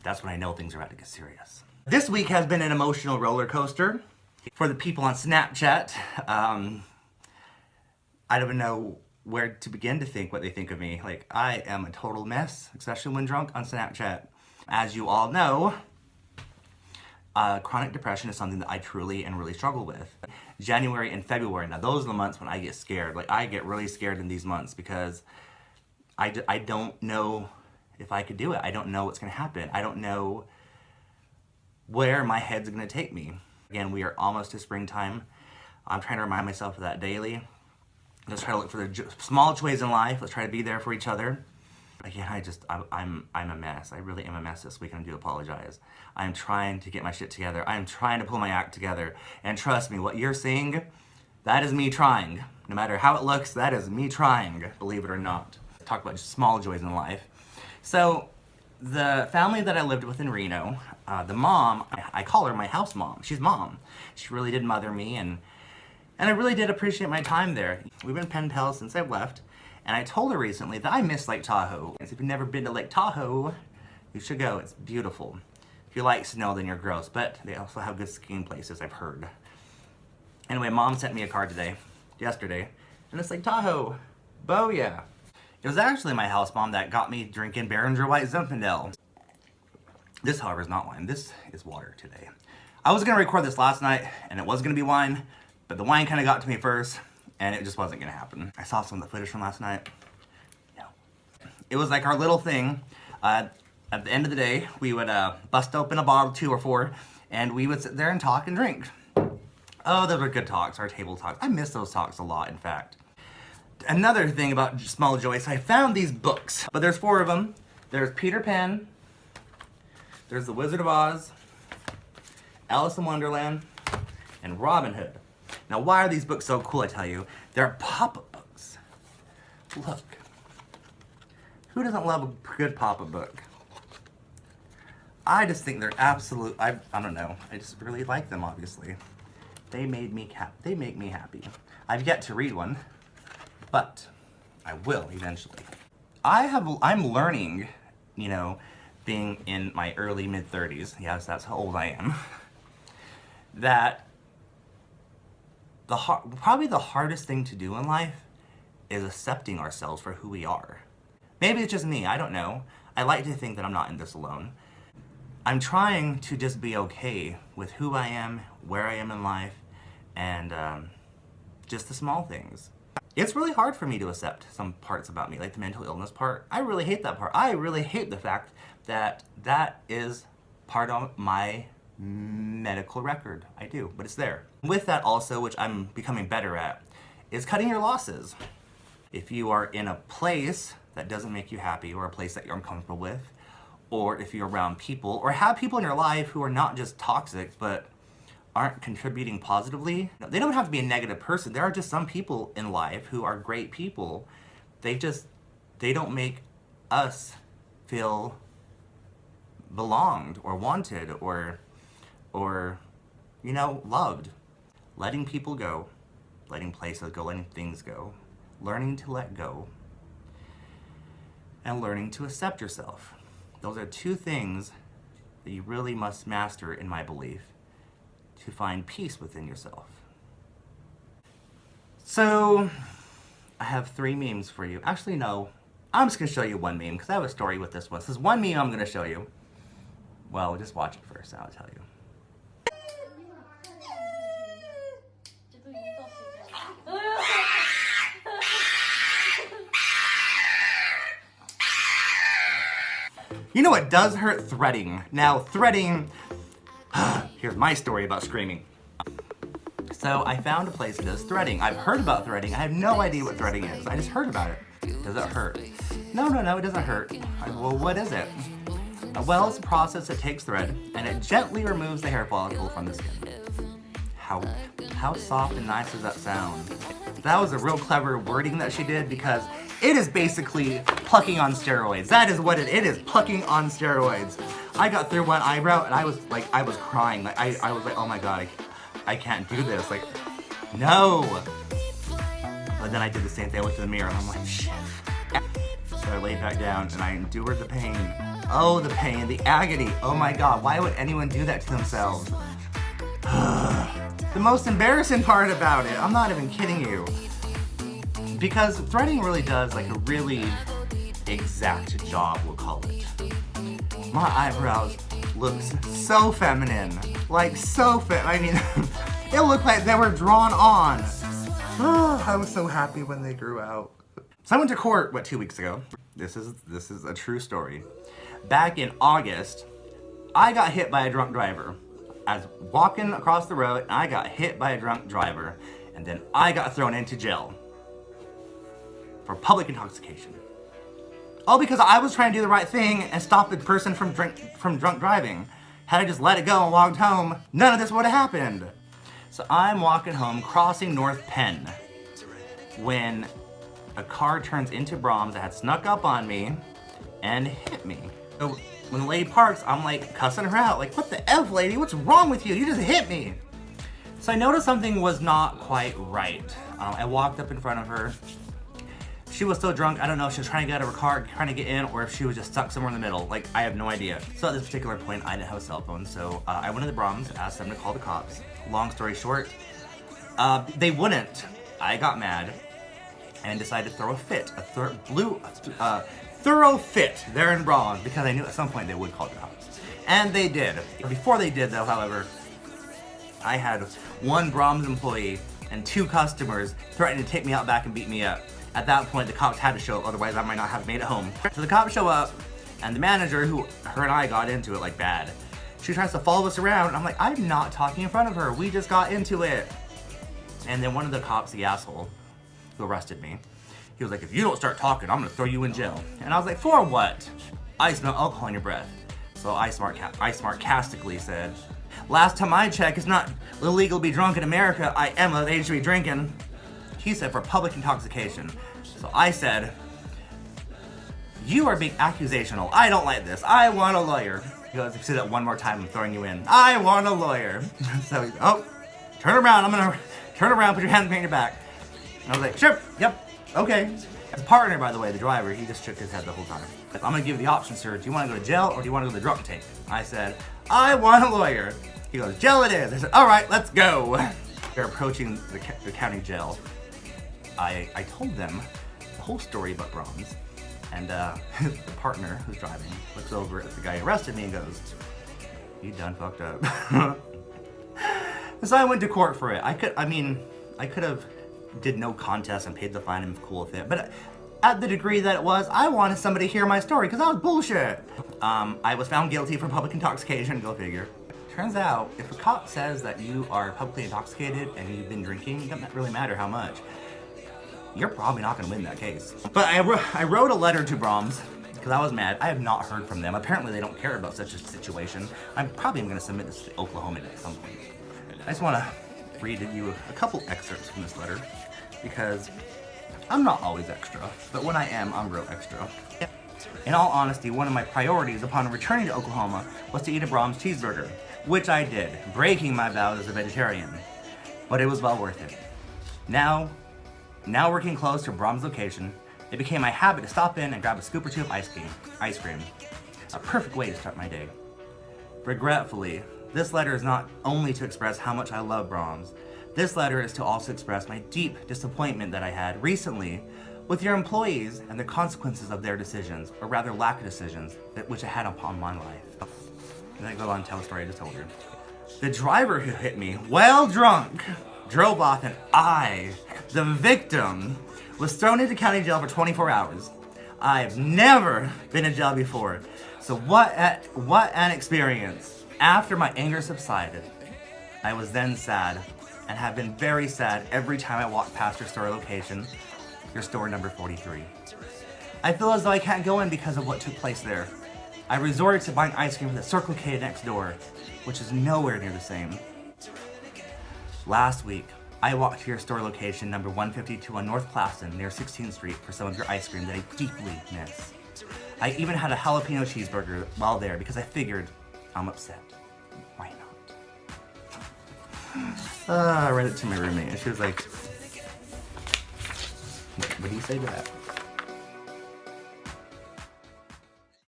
That's when I know things are about to get serious. This week has been an emotional roller coaster. For the people on Snapchat, I don't even know where to begin to think what they think of me. Like, I am a total mess, especially when drunk on Snapchat. As you all know, chronic depression is something that I truly and really struggle with. January and February, now those are the months when I get scared. Like, I get really scared in these months because I don't know if I could do it. I don't know what's gonna happen. I don't know where my head's gonna take me. Again, we are almost to springtime. I'm trying to remind myself of that daily. Let's try to look for the small joys in life. Let's try to be there for each other. Again, I'm a mess. I really am a mess this week, and I do apologize. I'm trying to get my shit together. I'm trying to pull my act together. And trust me, what you're seeing, that is me trying. No matter how it looks, that is me trying, believe it or not. Talk about just small joys in life. So, the family that I lived with in Reno, the mom, I call her my house mom. She's mom. She really did mother me, and I really did appreciate my time there. We've been pen pals since I've left, and I told her recently that I miss Lake Tahoe. If you've never been to Lake Tahoe, you should go. It's beautiful. If you like snow, then you're gross, but they also have good skiing places, I've heard. Anyway, mom sent me a card yesterday, and it's Lake Tahoe. Booyah. It was actually my house mom that got me drinking BW Zinfandel. This, however, is not wine. This is water today. I was going to record this last night, and it was going to be wine, but the wine kind of got to me first, and it just wasn't going to happen. I saw some of the footage from last night. No. It was like our little thing. At the end of the day, we would bust open a bottle, 2 or 4, and we would sit there and talk and drink. Oh, those were good talks, our table talks. I miss those talks a lot, in fact. Another thing about small joys, I found these books, but there's 4 of them. There's Peter Pan, there's The Wizard of Oz, Alice in Wonderland, and Robin Hood. Now, why are these books so cool, I tell you? They're pop-up books. Look. Who doesn't love a good pop-up book? I just think they're absolute, I don't know. I just really like them, obviously. They make me happy. I've yet to read one, but I will eventually. I'm learning, you know, being in my early mid-30s, yes, that's how old I am, that probably the hardest thing to do in life is accepting ourselves for who we are. Maybe it's just me, I don't know. I like to think that I'm not in this alone. I'm trying to just be okay with who I am, where I am in life, and just the small things. It's really hard for me to accept some parts about me, like the mental illness part. I really hate that part. I really hate the fact that that is part of my medical record. I do, but it's there. With that also, which I'm becoming better at, is cutting your losses. If you are in a place that doesn't make you happy, or a place that you're uncomfortable with, or if you're around people, or have people in your life who are not just toxic, but aren't contributing positively. They don't have to be a negative person. There are just some people in life who are great people. They don't make us feel belonged or wanted or you know, loved. Letting people go, letting places go, letting things go, learning to let go, and learning to accept yourself. Those are 2 things that you really must master, in my belief, to find peace within yourself. So, I have 3 memes for you. Actually, no. I'm just going to show you one meme, because I have a story with this one. This is one meme I'm going to show you. Well, just watch it first, and I'll tell you. You know what does hurt? Threading. Now, threading... Here's my story about screaming. So, I found a place that does threading. I've heard about threading. I have no idea what threading is. I just heard about it. Does it hurt? No, it doesn't hurt. Well, what is it? Well, it's a process that takes thread, and it gently removes the hair follicle from the skin. How soft and nice does that sound? That was a real clever wording that she did, because it is basically plucking on steroids. That is what it is, plucking on steroids. I got through one eyebrow, and I was crying. Like, I was like, oh my God, I can't do this. Like, no. But then I did the same thing. I went to the mirror, and I'm like, shit. So I laid back down and I endured the pain. Oh, the pain, the agony. Oh my God, why would anyone do that to themselves? The most embarrassing part about it, I'm not even kidding you, because threading really does like a really exact job, we'll call it. My eyebrows look so feminine, like so I mean, it looked like they were drawn on. I was so happy when they grew out. So I went to court, 2 weeks ago? This is a true story. Back in August, I got hit by a drunk driver. I was walking across the road and I got hit by a drunk driver, and then I got thrown into jail for public intoxication. All because I was trying to do the right thing and stop the person from drunk driving. Had I just let it go and walked home, none of this would have happened. So I'm walking home, crossing North Penn, when a car turns into Brahms that had snuck up on me and hit me. So when the lady parks, I'm like cussing her out, like, what the F, lady? What's wrong with you? You just hit me. So I noticed something was not quite right. I walked up in front of her. She was still drunk. I don't know if she was trying to get out of her car, trying to get in, or if she was just stuck somewhere in the middle. Like, I have no idea. So at this particular point, I didn't have a cell phone. So I went to the Brahms, asked them to call the cops. Long story short, they wouldn't. I got mad and decided to throw a fit, thorough fit there in Brahms, because I knew at some point they would call the cops. And they did. Before they did, though, however, I had one Brahms employee and 2 customers threatening to take me out back and beat me up. At that point, the cops had to show up, otherwise I might not have made it home. So the cops show up, and the manager, her and I got into it like bad. She tries to follow us around, and I'm like, I'm not talking in front of her. We just got into it. And then one of the cops, the asshole, who arrested me, he was like, if you don't start talking, I'm gonna throw you in jail. And I was like, for what? I smell alcohol in your breath. So I sarcastically said, last time I checked, it's not illegal to be drunk in America. I am of age to be drinking. He said, for public intoxication. So I said, you are being accusational. I don't like this. I want a lawyer. He goes, if you say that one more time, I'm throwing you in. I want a lawyer. So he's, oh, turn around. I'm gonna turn around, put your hands behind your back. And I was like, sure, yep, okay. His partner, by the way, the driver, he just shook his head the whole time. I'm gonna give you the option, sir. Do you wanna go to jail or do you wanna go to the drunk tank? I said, I want a lawyer. He goes, jail it is. I said, all right, let's go. They're approaching the county jail. I told them the whole story about Brahms, and the partner who's driving looks over at the guy who arrested me and goes, you done fucked up. So I went to court for it. I could have did no contest and paid the fine and was cool with it, but at the degree that it was, I wanted somebody to hear my story because that was bullshit. I was found guilty for public intoxication, go figure. Turns out, if a cop says that you are publicly intoxicated and you've been drinking, it doesn't really matter how much. You're probably not going to win that case. But I wrote a letter to Brahms because I was mad. I have not heard from them. Apparently they don't care about such a situation. I'm probably going to submit this to Oklahoma at some point. I just want to read you a couple excerpts from this letter because I'm not always extra, but when I am, I'm real extra. In all honesty, one of my priorities upon returning to Oklahoma was to eat a Brahms cheeseburger, which I did, breaking my vows as a vegetarian. But it was well worth it. Now working close to Brahms' location, it became my habit to stop in and grab a scoop or 2 of ice cream. A perfect way to start my day. Regretfully, this letter is not only to express how much I love Brahms. This letter is to also express my deep disappointment that I had recently with your employees and the consequences of their decisions, or rather lack of decisions, which I had upon my life. And I go on and tell the story I just told you. The driver who hit me, while drunk, drove off, and I, the victim, was thrown into county jail for 24 hours. I've never been in jail before, so what an experience. After my anger subsided, I was then sad, and have been very sad every time I walk past your store location, your store number 43. I feel as though I can't go in because of what took place there. I resorted to buying ice cream from the Circle K next door, which is nowhere near the same. Last week, I walked to your store location number 152 on North Claflin near 16th Street for some of your ice cream that I deeply miss. I even had a jalapeno cheeseburger while there because I figured I'm upset. Why not? I read it to my roommate and she was like, what do you say to that?